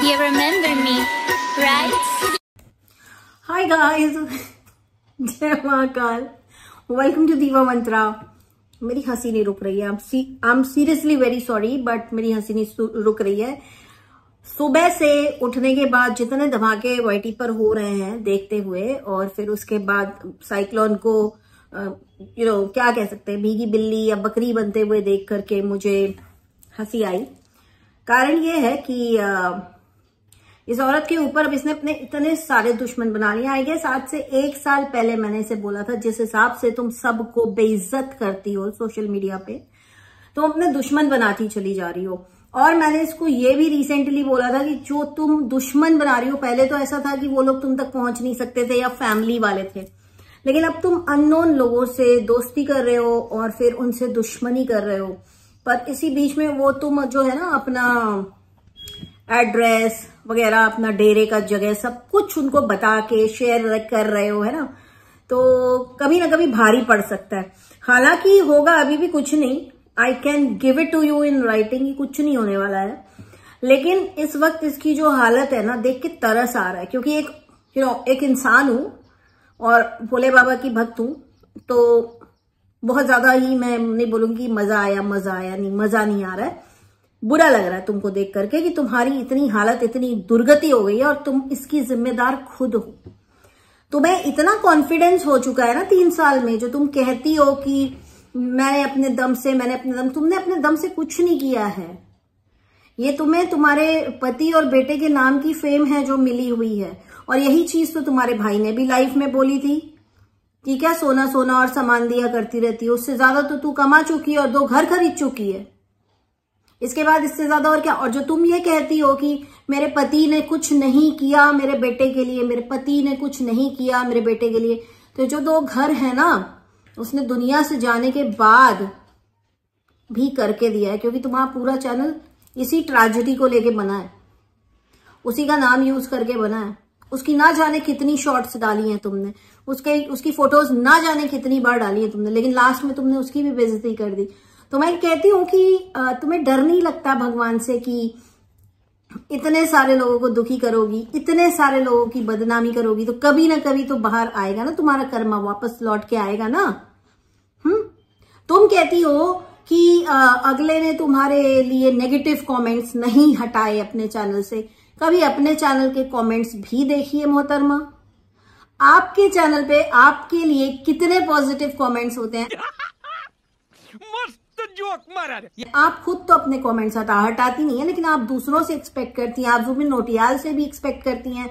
You remember me, right? Hi guys, जय Mahakal, welcome to दीवा मंत्रा। मेरी हंसी नहीं रुक रही है। I am seriously very sorry, but मेरी हंसी नहीं रुक रही है। सुबह से उठने के बाद जितने धमाके वाईटी पर हो रहे हैं देखते हुए, और फिर उसके बाद साइक्लोन को क्या कह सकते हैं, भीगी बिल्ली या बकरी बनते हुए देख करके मुझे हंसी आई। कारण ये है कि इस औरत के ऊपर अब इसने अपने इतने सारे दुश्मन बना लिए। आई गेस आज से 1 साल पहले मैंने इसे बोला था, जिस हिसाब से तुम सबको बेइज्जत करती हो सोशल मीडिया पे, तुम अपने दुश्मन बनाती चली जा रही हो। और मैंने इसको ये भी रिसेंटली बोला था कि जो तुम दुश्मन बना रही हो, पहले तो ऐसा था कि वो लोग तुम तक पहुंच नहीं सकते थे या फैमिली वाले थे, लेकिन अब तुम अननोन लोगों से दोस्ती कर रहे हो और फिर उनसे दुश्मनी कर रहे हो। पर इसी बीच में वो तुम जो है ना, अपना एड्रेस वगैरह, अपना डेरे का जगह सब कुछ उनको बता के शेयर कर रहे हो, है ना। तो कभी ना कभी भारी पड़ सकता है। हालांकि होगा अभी भी कुछ नहीं, I can give it to you in writing, कुछ नहीं होने वाला है। लेकिन इस वक्त इसकी जो हालत है ना, देख के तरस आ रहा है। क्योंकि एक इंसान हूं और भोले बाबा की भक्त हूं, तो बहुत ज्यादा ही मैं नहीं बोलूंगी मजा आया नहीं, मजा नहीं आ रहा है। बुरा लग रहा है तुमको देख करके कि तुम्हारी इतनी हालत, इतनी दुर्गति हो गई है और तुम इसकी जिम्मेदार खुद हो। तुम्हें इतना कॉन्फिडेंस हो चुका है ना 3 साल में, जो तुम कहती हो कि मैंने अपने दम, तुमने अपने दम से कुछ नहीं किया है। ये तुम्हें तुम्हारे पति और बेटे के नाम की फेम है जो मिली हुई है। और यही चीज तो तुम्हारे भाई ने भी लाइफ में बोली थी कि क्या सोना सोना और सामान दिया करती रहती है, उससे ज्यादा तो तू कमा चुकी है और 2 घर खरीद चुकी है। इसके बाद इससे ज्यादा और क्या। और जो तुम ये कहती हो कि मेरे पति ने कुछ नहीं किया मेरे बेटे के लिए, मेरे पति ने कुछ नहीं किया मेरे बेटे के लिए, तो जो 2 घर है ना, उसने दुनिया से जाने के बाद भी करके दिया है। क्योंकि तुम्हारा पूरा चैनल इसी ट्रेजेडी को लेके बना है, उसी का नाम यूज करके बना है। उसकी ना जाने कितनी शॉर्ट्स डाली हैं तुमने, उसकी फोटोज ना जाने कितनी बार डाली है तुमने, लेकिन लास्ट में तुमने उसकी भी बेइज्जती कर दी। तो मैं कहती हूं कि तुम्हें डर नहीं लगता भगवान से कि इतने सारे लोगों को दुखी करोगी, इतने सारे लोगों की बदनामी करोगी, तो कभी ना कभी तो बाहर आएगा ना, तुम्हारा कर्मा वापस लौट के आएगा ना। तुम कहती हो कि अगले ने तुम्हारे लिए नेगेटिव कमेंट्स नहीं हटाए अपने चैनल से। कभी अपने चैनल के कमेंट्स भी देखिए मोहतरमा। आपके चैनल पे आपके लिए कितने पॉजिटिव कमेंट्स होते हैं। जोक मारा। आप खुद तो अपने कमेंट्स हटाती नहीं है, लेकिन आप दूसरों से एक्सपेक्ट करती हैं, आप जुबिन नौटियाल से भी एक्सपेक्ट करती हैं।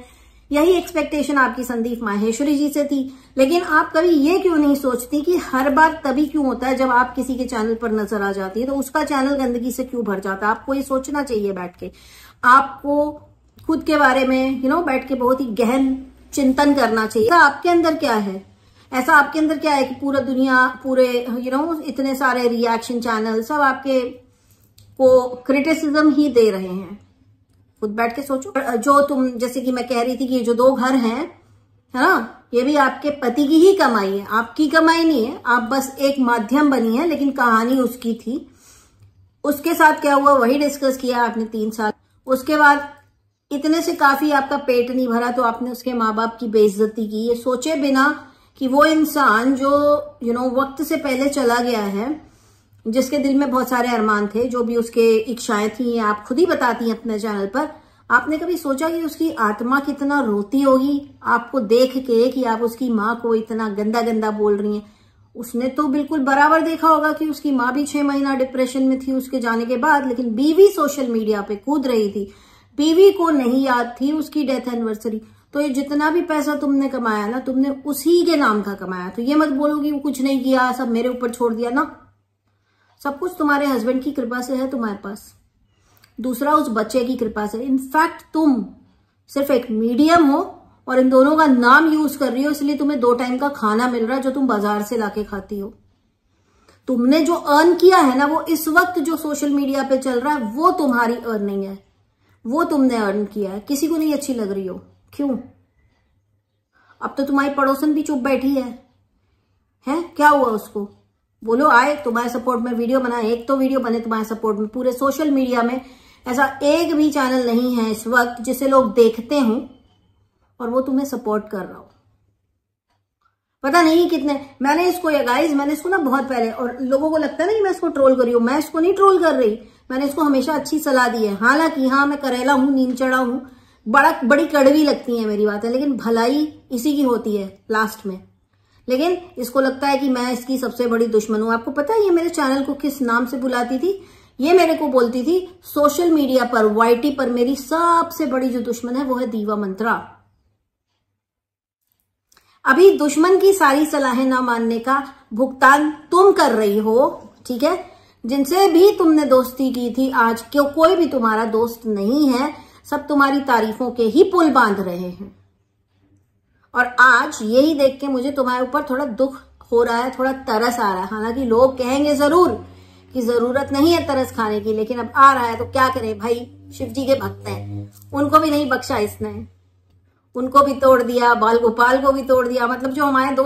यही एक्सपेक्टेशन आपकी संदीप माहेश्वरी जी से थी। लेकिन आप कभी ये क्यों नहीं सोचती कि हर बार तभी क्यों होता है जब आप किसी के चैनल पर नजर आ जाती है तो उसका चैनल गंदगी से क्यों भर जाता है। आपको ये सोचना चाहिए बैठ के, आपको खुद के बारे में बैठ के बहुत ही गहन चिंतन करना चाहिए। आपके अंदर क्या है, ऐसा आपके अंदर क्या है कि पूरा दुनिया, पूरे इतने सारे रिएक्शन चैनल सब आपके को क्रिटिसिज्म ही दे रहे हैं। खुद बैठ के सोचो। जो तुम, जैसे कि मैं कह रही थी कि जो 2 घर हैं, है ना, ये भी आपके पति की ही कमाई है, आपकी कमाई नहीं है। आप बस एक माध्यम बनी है, लेकिन कहानी उसकी थी। उसके साथ क्या हुआ वही डिस्कस किया आपने 3 साल। उसके बाद इतने से काफी आपका पेट नहीं भरा तो आपने उसके माँ बाप की बेइज्जती की, ये सोचे बिना कि वो इंसान जो वक्त से पहले चला गया है, जिसके दिल में बहुत सारे अरमान थे, जो भी उसके इच्छाएं थी, आप खुद ही बताती हैं अपने चैनल पर। आपने कभी सोचा कि उसकी आत्मा कितना रोती होगी आपको देख के कि आप उसकी माँ को इतना गंदा गंदा बोल रही हैं। उसने तो बिल्कुल बराबर देखा होगा कि उसकी माँ भी 6 महीना डिप्रेशन में थी उसके जाने के बाद, लेकिन बीवी सोशल मीडिया पे कूद रही थी। बीवी को नहीं याद थी उसकी डेथ एनिवर्सरी। तो ये जितना भी पैसा तुमने कमाया ना, तुमने उसी के नाम का कमाया। तो ये मत बोलो कि वो कुछ नहीं किया, सब मेरे ऊपर छोड़ दिया ना। सब कुछ तुम्हारे हस्बैंड की कृपा से है तुम्हारे पास, दूसरा उस बच्चे की कृपा से। इनफैक्ट तुम सिर्फ एक मीडियम हो और इन दोनों का नाम यूज कर रही हो, इसलिए तुम्हें 2 टाइम का खाना मिल रहा है जो तुम बाजार से लाके खाती हो। तुमने जो अर्न किया है ना, वो इस वक्त जो सोशल मीडिया पे चल रहा है वो तुम्हारी अर्निंग है, वो तुमने अर्न किया है। किसी को नहीं अच्छी लग रही हो, क्यों? अब तो तुम्हारी पड़ोसन भी चुप बैठी है। क्या हुआ उसको? बोलो आए तुम्हारे सपोर्ट में वीडियो बनाए, एक तो वीडियो बने तुम्हारे सपोर्ट में, पूरे सोशल मीडिया में ऐसा एक भी चैनल नहीं है इस वक्त जिसे लोग देखते हों और वो तुम्हें सपोर्ट कर रहा हो। पता नहीं कितने, मैंने इसको ना बहुत पहले, और लोगों को लगता है ना कि मैं इसको ट्रोल कर रही हूं, मैं इसको नहीं ट्रोल कर रही, मैंने इसको हमेशा अच्छी सलाह दी है। हालांकि हाँ, मैं करेला हूं, नीम चढ़ा हूं, बड़ी कड़वी लगती है मेरी बातें, लेकिन भलाई इसी की होती है लास्ट में। लेकिन इसको लगता है कि मैं इसकी सबसे बड़ी दुश्मन हूं। आपको पता है ये मेरे चैनल को किस नाम से बुलाती थी? ये मेरे को बोलती थी सोशल मीडिया पर, वाईटी पर मेरी सबसे बड़ी जो दुश्मन है वो है दीवा मंत्रा। अभी दुश्मन की सारी सलाहें ना मानने का भुगतान तुम कर रही हो, ठीक है? जिनसे भी तुमने दोस्ती की थी, आज क्यों कोई भी तुम्हारा दोस्त नहीं है, सब तुम्हारी तारीफों के ही पुल बांध रहे हैं। और आज यही देख के मुझे तुम्हारे ऊपर थोड़ा दुख हो रहा है, थोड़ा तरस आ रहा है। हालांकि लोग कहेंगे जरूर कि जरूरत नहीं है तरस खाने की, लेकिन अब आ रहा है तो क्या करें भाई, शिव जी के भक्त हैं, उनको भी नहीं बख्शा इसने, उनको भी तोड़ दिया, बाल गोपाल को भी तोड़ दिया। मतलब जो हमारे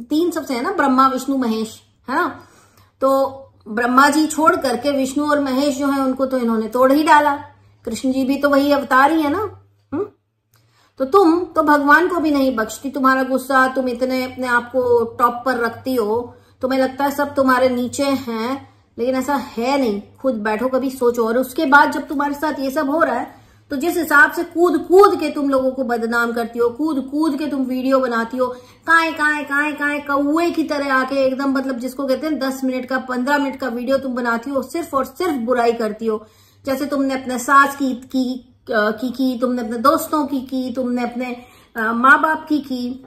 तीन सबसे है ना, ब्रह्मा विष्णु महेश, है ना, तो ब्रह्मा जी छोड़ करके विष्णु और महेश जो है उनको तो इन्होंने तोड़ ही डाला। कृष्ण जी भी तो वही अवतार ही है ना। तो तुम तो भगवान को भी नहीं बख्शती। तुम्हारा गुस्सा, तुम इतने अपने आप को टॉप पर रखती हो, तुम्हें लगता है सब तुम्हारे नीचे हैं, लेकिन ऐसा है नहीं। खुद बैठो, कभी सोचो। और उसके बाद जब तुम्हारे साथ ये सब हो रहा है, तो जिस हिसाब से कूद कूद के तुम लोगों को बदनाम करती हो, कूद कूद के तुम वीडियो बनाती हो, काए कौए की तरह आके एकदम, मतलब जिसको कहते हैं 10 मिनट का 15 मिनट का वीडियो तुम बनाती हो, सिर्फ और सिर्फ बुराई करती हो। जैसे तुमने अपने सास की, तुमने अपने दोस्तों की, तुमने अपने माँ बाप की,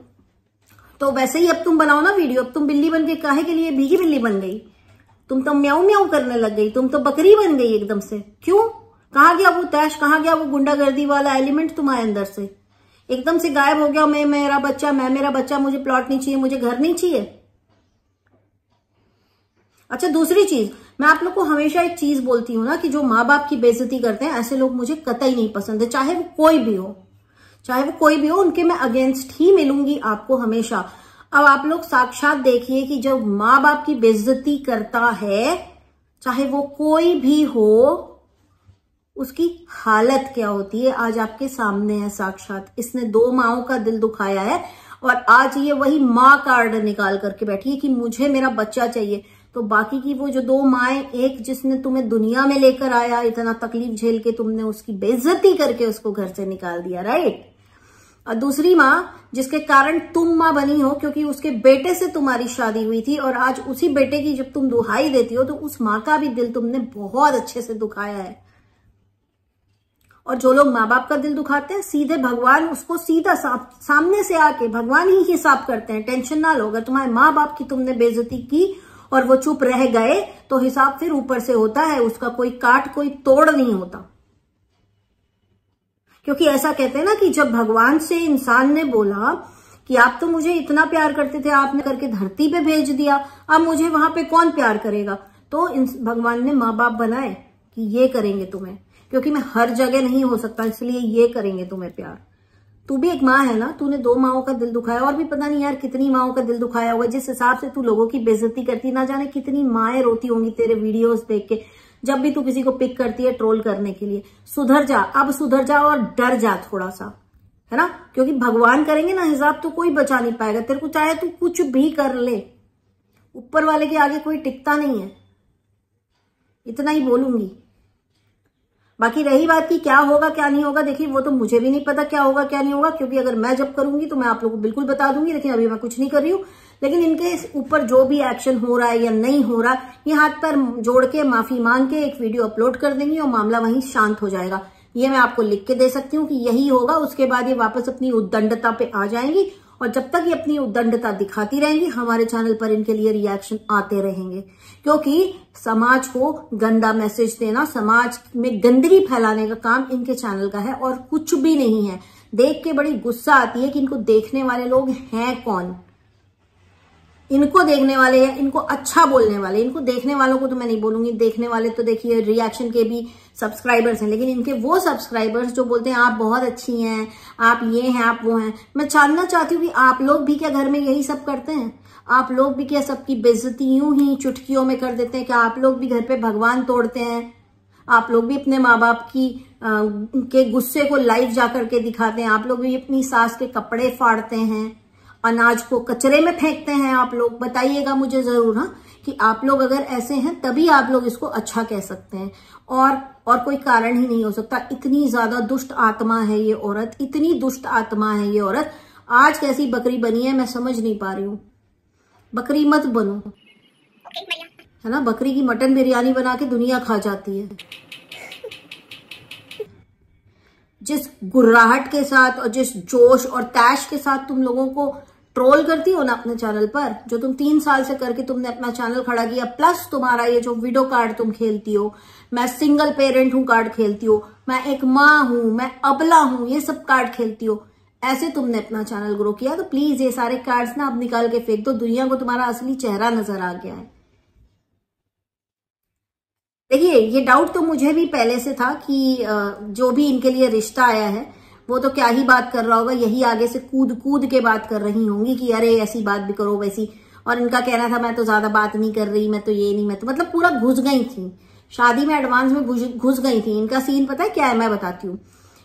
तो वैसे ही अब तुम बनाओ ना वीडियो। अब तुम बिल्ली बन के काहे के लिए भीगी बिल्ली बन गई? तुम तो म्याऊ म्याऊ करने लग गई, तुम तो बकरी बन गई एकदम से। क्यों? कहाँ गया वो तैश, कहाँ गया वो गुंडागर्दी वाला एलिमेंट तुम्हारे अंदर से? एकदम से गायब हो गया। मैं मेरा बच्चा, मुझे प्लॉट नहीं चाहिए, मुझे घर नहीं चाहिए। अच्छा, दूसरी चीज, मैं आप लोग को हमेशा एक चीज बोलती हूँ ना कि जो माँ बाप की बेइज्जती करते हैं, ऐसे लोग मुझे कतई नहीं पसंद है। चाहे वो कोई भी हो, उनके मैं अगेंस्ट ही मिलूंगी आपको हमेशा। अब आप लोग साक्षात देखिए कि जब माँ बाप की बेइज्जती करता है, चाहे वो कोई भी हो, उसकी हालत क्या होती है आज आपके सामने है साक्षात। इसने 2 माओं का दिल दुखाया है और आज ये वही माँ कार्ड निकाल करके बैठी है कि मुझे मेरा बच्चा चाहिए। तो बाकी की वो जो 2 माएं, एक जिसने तुम्हें दुनिया में लेकर आया, इतना तकलीफ झेल के तुमने उसकी बेइज्जती करके उसको घर से निकाल दिया, राइट? और दूसरी माँ जिसके कारण तुम माँ बनी हो, क्योंकि उसके बेटे से तुम्हारी शादी हुई थी, और आज उसी बेटे की जब तुम दुहाई देती हो तो उस माँ का भी दिल तुमने बहुत अच्छे से दुखाया है। और जो लोग माँ बाप का दिल दुखाते हैं, सीधे भगवान उसको सीधा सामने से आके भगवान ही हिसाब करते हैं। टेंशन ना लो, अगर तुम्हारे माँ बाप की तुमने बेइज्जती की और वो चुप रह गए तो हिसाब फिर ऊपर से होता है, उसका कोई काट कोई तोड़ नहीं होता। क्योंकि ऐसा कहते हैं ना कि जब भगवान से इंसान ने बोला कि आप तो मुझे इतना प्यार करते थे, आपने करके धरती पे भेज दिया, अब मुझे वहां पे कौन प्यार करेगा? तो भगवान ने माँ बाप बनाए कि ये करेंगे तुम्हें, क्योंकि मैं हर जगह नहीं हो सकता, इसलिए ये करेंगे तुम्हें प्यार। तू भी एक माँ है ना, तूने 2 माओं का दिल दुखाया, और भी पता नहीं यार कितनी माओं का दिल दुखाया होगा। जिस हिसाब से तू लोगों की बेइज्जती करती, ना जाने कितनी माएं रोती होंगी तेरे वीडियोस देख के, जब भी तू किसी को पिक करती है ट्रोल करने के लिए। सुधर जा, अब सुधर जा और डर जा थोड़ा सा, है ना? क्योंकि भगवान करेंगे ना हिसाब, तो कोई बचा नहीं पाएगा तेरे को, चाहे तू कुछ भी कर ले, ऊपर वाले के आगे कोई टिकता नहीं है। इतना ही बोलूंगी। बाकी रही बात की क्या होगा क्या नहीं होगा, देखिए वो तो मुझे भी नहीं पता क्या होगा क्या नहीं होगा, क्योंकि अगर मैं जब करूंगी तो मैं आप लोगों को बिल्कुल बता दूंगी, लेकिन अभी मैं कुछ नहीं कर रही हूँ। लेकिन इनके ऊपर जो भी एक्शन हो रहा है या नहीं हो रहा, ये हाथ पैर जोड़ के माफी मांग के एक वीडियो अपलोड कर देंगी और मामला वहीं शांत हो जाएगा। ये मैं आपको लिख के दे सकती हूँ कि यही होगा। उसके बाद ये वापस अपनी उद्दंडता पे आ जाएंगी, और जब तक ये अपनी उद्दंडता दिखाती रहेंगी, हमारे चैनल पर इनके लिए रिएक्शन आते रहेंगे। क्योंकि समाज को गंदा मैसेज देना, समाज में गंदगी फैलाने का काम इनके चैनल का है और कुछ भी नहीं है। देख के बड़ी गुस्सा आती है कि इनको देखने वाले लोग हैं कौन, इनको देखने वाले या इनको अच्छा बोलने वाले। इनको देखने वालों को तो मैं नहीं बोलूंगी, देखने वाले तो देखिए रिएक्शन के भी सब्सक्राइबर्स हैं, लेकिन इनके वो सब्सक्राइबर्स जो बोलते हैं आप बहुत अच्छी हैं, आप ये हैं, आप वो हैं। मैं जानना चाहती हूँ कि आप लोग भी क्या घर में यही सब करते हैं? आप लोग भी क्या सबकी बेइज्जती यूं ही चुटकियों में कर देते हैं? क्या आप लोग भी घर पे भगवान तोड़ते हैं? आप लोग भी अपने माँ बाप के गुस्से को लाइव जाकर के दिखाते हैं। आप लोग भी अपनी सास के कपड़े फाड़ते हैं, अनाज को कचरे में फेंकते हैं। आप लोग बताइएगा मुझे जरूर, हाँ, कि आप लोग अगर ऐसे हैं तभी आप लोग इसको अच्छा कह सकते हैं, और कोई कारण ही नहीं हो सकता। इतनी ज्यादा दुष्ट आत्मा है ये औरत, इतनी दुष्ट आत्मा है ये औरत। आज कैसी बकरी बनी है मैं समझ नहीं पा रही हूँ। बकरी मत बनो, है ना। बकरी की मटन बिरयानी बना के दुनिया खा जाती है। जिस गुर्राहट के साथ और जिस जोश और तैश के साथ तुम लोगों को ट्रोल करती हो ना अपने चैनल पर, जो तुम 3 साल से करके तुमने अपना चैनल खड़ा किया, प्लस तुम्हारा ये जो वीडियो कार्ड तुम खेलती हो, मैं सिंगल पेरेंट हूं कार्ड खेलती हो, मैं एक माँ हूं, मैं अबला हूं, ये सब कार्ड खेलती हो, ऐसे तुमने अपना चैनल ग्रो किया। तो प्लीज ये सारे कार्ड्स ना अब निकाल के फेंक दो, दुनिया को तुम्हारा असली चेहरा नजर आ गया है। देखिए, ये डाउट तो मुझे भी पहले से था कि जो भी इनके लिए रिश्ता आया है वो तो क्या ही बात कर रहा होगा, यही आगे से कूद कूद के बात कर रही होंगी कि अरे ऐसी बात भी करो वैसी। और इनका कहना था मैं तो ज्यादा बात नहीं कर रही, मैं तो ये नहीं, मैं तो मतलब पूरा घुस गई थी शादी में, एडवांस में घुस गई थी। इनका सीन पता है क्या है, मैं बताती हूँ।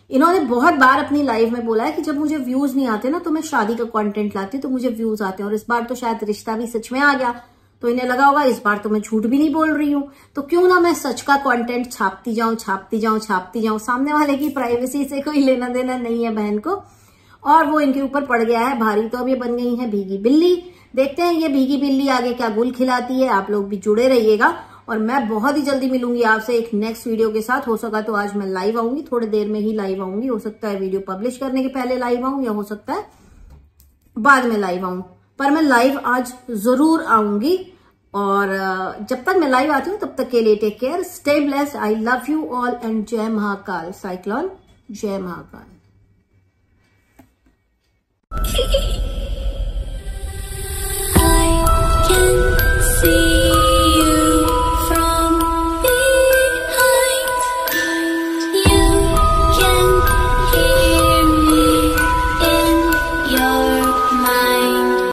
इन्होंने बहुत बार अपनी लाइफ में बोला है कि जब मुझे व्यूज नहीं आते ना तो मैं शादी का कंटेंट लाती हूँ तो मुझे व्यूज आते हैं। और इस बार तो शायद रिश्ता भी सच में आ गया, तो इन्हें लगा होगा इस बार तो मैं झूठ भी नहीं बोल रही हूँ, तो क्यों ना मैं सच का कंटेंट छापती जाऊं। सामने वाले की प्राइवेसी से कोई लेना देना नहीं है बहन को, और वो इनके ऊपर पड़ गया है भारी। तो अब ये बन गई है भीगी बिल्ली। देखते हैं ये भीगी बिल्ली आगे क्या गुल खिलाती है। आप लोग भी जुड़े रहिएगा, और मैं बहुत ही जल्दी मिलूंगी आपसे एक नेक्स्ट वीडियो के साथ। हो सका तो आज मैं लाइव आऊंगी, थोड़ी देर में ही लाइव आऊंगी। हो सकता है वीडियो पब्लिश करने के पहले लाइव आऊं, या हो सकता है बाद में लाइव आऊं, पर मैं लाइव आज जरूर आऊंगी। और जब तक मैं लाइव आती हूँ तब तक के लिए take care, stay blessed, I love you all and जय महाकाल। साइक्लोन, जय महाकाल।